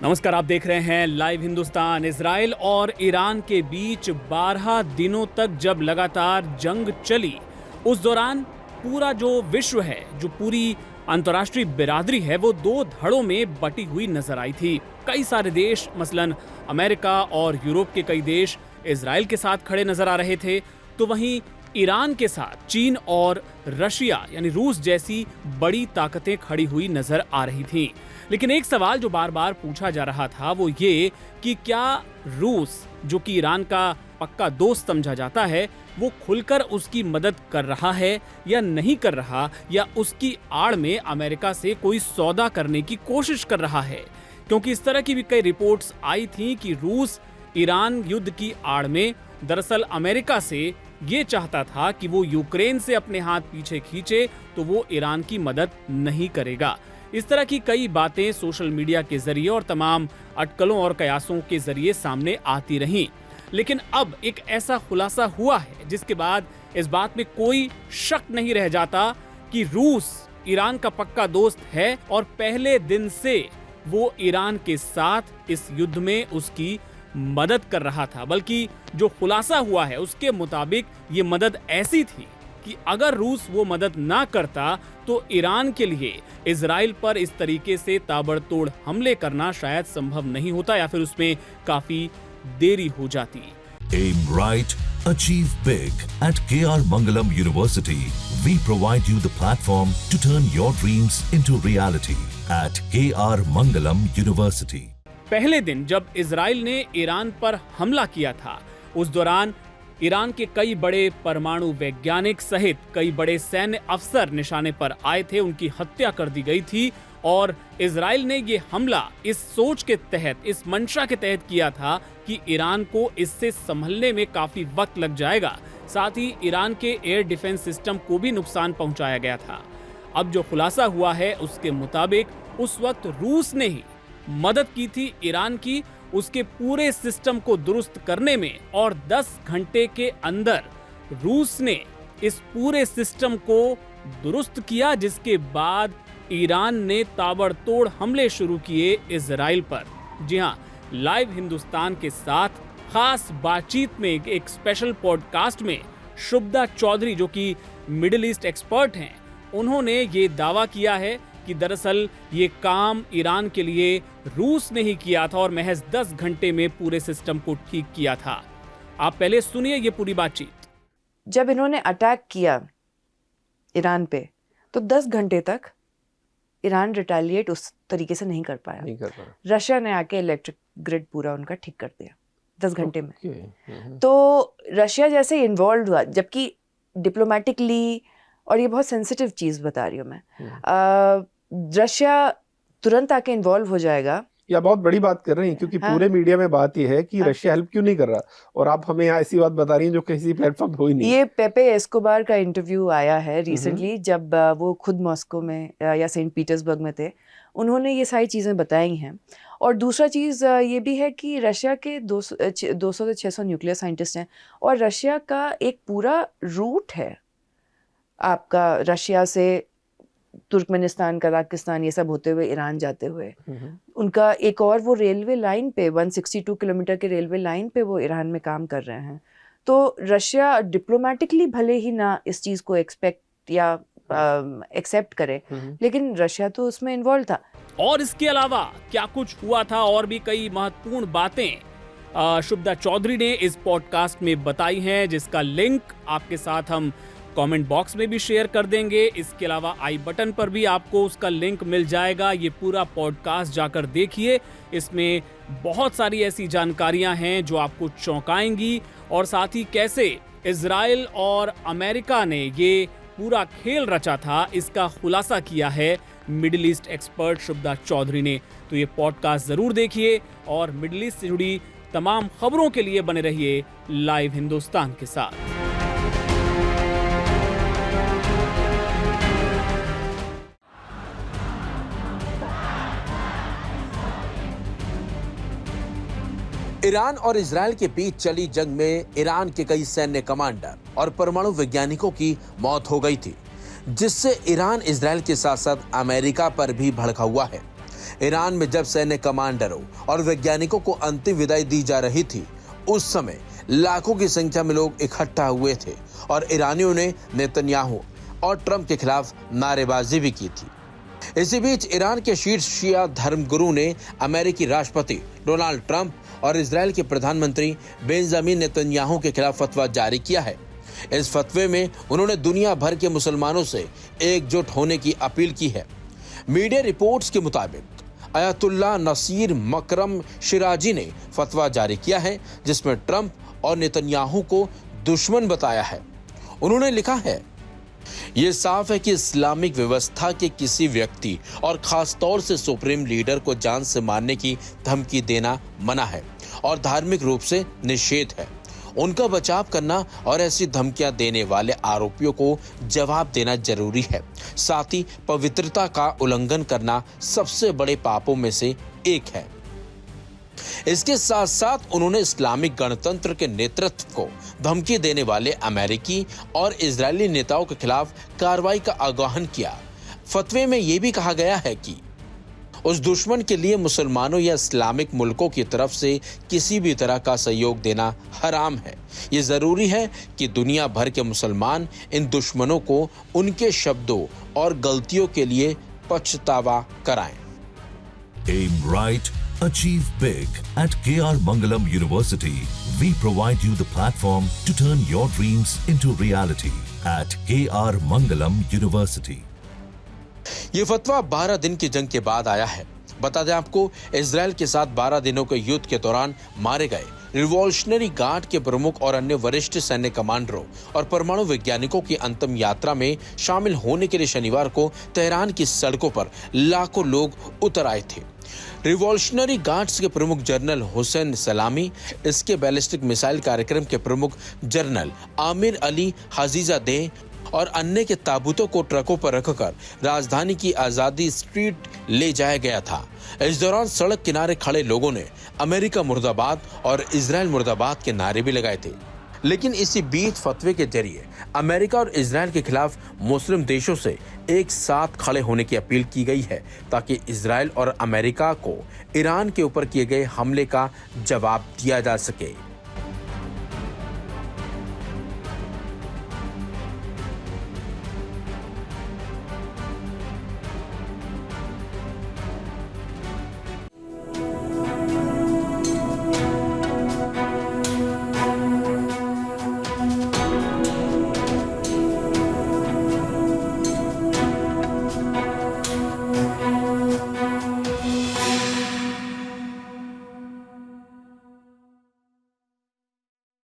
नमस्कार, आप देख रहे हैं लाइव हिंदुस्तान। इजराइल और ईरान के बीच 12 दिनों तक जब लगातार जंग चली, उस दौरान पूरा जो विश्व है, जो पूरी अंतर्राष्ट्रीय बिरादरी है, वो दो धड़ों में बटी हुई नजर आई थी। कई सारे देश, मसलन अमेरिका और यूरोप के कई देश इजराइल के साथ खड़े नजर आ रहे थे, तो वहीं ईरान के साथ चीन और रशिया यानी रूस जैसी बड़ी ताकतें खड़ी हुई नजर आ रही थीं। लेकिन एक सवाल जो बार बार पूछा जा रहा था वो ये कि क्या रूस, जो कि ईरान का पक्का दोस्त समझा जाता है, वो खुलकर उसकी मदद कर रहा है या नहीं कर रहा, या उसकी आड़ में अमेरिका से कोई सौदा करने की कोशिश कर रहा है। क्योंकि इस तरह की भी कई रिपोर्ट्स आई थी कि रूस ईरान युद्ध की आड़ में दरअसल अमेरिका से ये चाहता था कि वो यूक्रेन से अपने हाथ पीछे खींचे तो वो ईरान की मदद नहीं करेगा। इस तरह की कई बातें सोशल मीडिया के जरिए और तमाम अटकलों और कयासों के जरिए सामने आती रहीं। लेकिन अब एक ऐसा खुलासा हुआ है जिसके बाद इस बात में कोई शक नहीं रह जाता कि रूस ईरान का पक्का दोस्त है और पहले दिन से वो ईरान के साथ इस युद्ध में उसकी मदद कर रहा था। बल्कि जो खुलासा हुआ है उसके मुताबिक ये मदद ऐसी थी कि अगर रूस वो मदद ना करता तो ईरान के लिए इजराइल पर इस तरीके से ताबड़तोड़ हमले करना शायद संभव नहीं होता, या फिर उसमें काफी देरी हो जाती। Aim right, achieve big. At KR Mangalam University, we provide you the platform to turn your dreams into reality. At KR Mangalam University. पहले दिन जब इजराइल ने ईरान पर हमला किया था, उस दौरान ईरान के कई बड़े परमाणु वैज्ञानिक सहित कई बड़े सैन्य अफसर निशाने पर आए थे, उनकी हत्या कर दी गई थी। और इजराइल ने ये हमला इस सोच के तहत, इस मंशा के तहत किया था कि ईरान को इससे संभलने में काफी वक्त लग जाएगा। साथ ही ईरान के एयर डिफेंस सिस्टम को भी नुकसान पहुंचाया गया था। अब जो खुलासा हुआ है उसके मुताबिक उस वक्त रूस ने ही मदद की थी ईरान की उसके पूरे सिस्टम को दुरुस्त करने में, और 10 घंटे के अंदर रूस ने इस पूरे सिस्टम को दुरुस्त किया, जिसके बाद ईरान ने ताबड़तोड़ हमले शुरू किए इजराइल पर। जी हां, लाइव हिंदुस्तान के साथ खास बातचीत में एक स्पेशल पॉडकास्ट में शुभदा चौधरी, जो कि मिडिल ईस्ट एक्सपर्ट हैं, उन्होंने ये दावा किया है कि दरअसल ये काम ईरान के लिए रूस ने ही किया था और महज 10 घंटे में पूरे सिस्टम को ठीक किया था। आप पहले सुनिए ये पूरी बातचीत। जब इन्होंने अटैक किया ईरान पे, तो 10 घंटे तक ईरान रिटेलिएट उस तरीके से नहीं कर पाया। रशिया ने आके इलेक्ट्रिक ग्रिड पूरा उनका ठीक कर दिया 10 घंटे में। तो रशिया जैसे इन्वॉल्व हुआ, जबकि डिप्लोमेटिकली, और ये बहुत सेंसिटिव चीज बता रही हूँ मैं, रशिया तुरंत आके इन्वॉल्व हो जाएगा। या बहुत बड़ी बात कर रही हैं, क्योंकि पूरे मीडिया में बात ये है कि रशिया हेल्प क्यों नहीं कर रहा, और आप हमें यहाँ ऐसी बात बता रही हैं जो किसी प्लेटफॉर्म पे हुई नहीं। ये पेपे एस्कोबार का इंटरव्यू आया है रिसेंटली, जब वो खुद मॉस्को में या सेंट पीटर्सबर्ग में थे, उन्होंने ये सारी चीज़ें बताई हैं। और दूसरा चीज़ ये भी है कि रशिया के 200 से 600 न्यूक्लियर साइंटिस्ट हैं, और रशिया का एक पूरा रूट है आपका, रशिया से तुर्कमेनिस्तान, कजाकिस्तान, ये सब होते हुए ईरान जाते हुए, उनका एक और वो रेलवे लाइन पे 162 किलोमीटर के रेलवे लाइन पे वो ईरान में काम कर रहे हैं। तो रशिया डिप्लोमेटिकली भले ही ना इस चीज़ को एक्सपेक्ट या एक्सेप्ट करे, लेकिन रशिया तो उसमें इन्वॉल्व था। और इसके अलावा क्या कुछ हुआ था, और भी कई महत्वपूर्ण बातें शुभदा चौधरी ने इस पॉडकास्ट में बताई हैं, जिसका लिंक आपके साथ हम कमेंट बॉक्स में भी शेयर कर देंगे। इसके अलावा आई बटन पर भी आपको उसका लिंक मिल जाएगा। ये पूरा पॉडकास्ट जाकर देखिए, इसमें बहुत सारी ऐसी जानकारियां हैं जो आपको चौंकाएंगी, और साथ ही कैसे इजराइल और अमेरिका ने ये पूरा खेल रचा था, इसका खुलासा किया है Middle East expert Shubhada Chaudhary ने। तो ये पॉडकास्ट जरूर देखिए, और मिडिल ईस्ट से जुड़ी तमाम खबरों के लिए बने रहिए लाइव हिंदुस्तान के साथ। ईरान और इजराइल के बीच चली जंग में ईरान के कई सैन्य कमांडर और परमाणु वैज्ञानिकों की मौत हो गई थी, जिससे ईरान इजराइल के साथ साथ अमेरिका पर भी भड़का हुआ है। ईरान में जब सैन्य कमांडरों और वैज्ञानिकों को अंतिम विदाई दी जा रही थी, उस समय लाखों की संख्या में लोग इकट्ठा हुए थे और ईरानियों ने नेतन्याहू और ट्रंप के खिलाफ नारेबाजी भी की थी। इसी बीच ईरान के शीर्ष शिया धर्मगुरु ने अमेरिकी राष्ट्रपति डोनाल्ड ट्रंप और इजराइल के प्रधानमंत्री बेंजामिन नेतन्याहू के खिलाफ फतवा जारी किया है। इस फतवे में उन्होंने दुनिया भर के मुसलमानों से एकजुट होने की अपील की है। मीडिया रिपोर्ट्स के मुताबिक अयतुल्ला नसीर मकरम शिराजी ने फतवा जारी किया है, जिसमें ट्रंप और नेतन्याहू को दुश्मन बताया है। उन्होंने लिखा है, ये साफ है कि इस्लामिक व्यवस्था के किसी व्यक्ति और खास तौर से सुप्रीम लीडर को जान से मारने की धमकी देना मना है और धार्मिक रूप से निषेध है। उनका बचाव करना और ऐसी धमकियां देने वाले आरोपियों को जवाब देना जरूरी है। साथ ही पवित्रता का उल्लंघन करना सबसे बड़े पापों में से एक है। इसके साथ साथ उन्होंने इस्लामिक गणतंत्र के नेतृत्व को धमकी देने वाले अमेरिकी और इजरायली नेताओं के खिलाफ कार्रवाई का आह्वान किया। फतवे में यह भी कहा गया है कि उस दुश्मन के लिए मुसलमानों या इस्लामिक मुल्कों की तरफ से किसी भी तरह का सहयोग देना हराम है। ये जरूरी है कि दुनिया भर के मुसलमान इन दुश्मनों को उनके शब्दों और गलतियों के लिए पछतावा कराएं। Aim right, achieve big. At KR Mangalam University, we provide you the platform to turn your dreams into reality. At KR Mangalam University. ये फतवा 12 दिन की जंग के बाद आया है। बता दें आपको, इजराइल के साथ 12 दिनों के युद्ध के दौरान मारे गए रिवॉल्यूशनरी गार्ड के प्रमुख और अन्य वरिष्ठ सैन्य कमांडरों और परमाणु वैज्ञानिकों की अंतिम यात्रा में शामिल होने के लिए शनिवार को तेहरान की सड़कों पर लाखों लोग उतर आए थे। रिवॉल्यूशनरी गार्ड्स के प्रमुख जनरल हुसैन सलामी, इसके बैलिस्टिक मिसाइल कार्यक्रम के प्रमुख जनरल आमिर अली हाजीजादे और अन्य के ताबूतों को ट्रकों पर रखकर राजधानी की आजादी स्ट्रीट ले जाया गया था। इस दौरान सड़क किनारे खड़े लोगों ने अमेरिका मुर्दाबाद और इजराइल मुर्दाबाद के नारे भी लगाए थे। लेकिन इसी बीच फतवे के जरिए अमेरिका और इजराइल के खिलाफ मुस्लिम देशों से एक साथ खड़े होने की अपील की गई है, ताकि इजराइल और अमेरिका को ईरान के ऊपर किए गए हमले का जवाब दिया जा सके।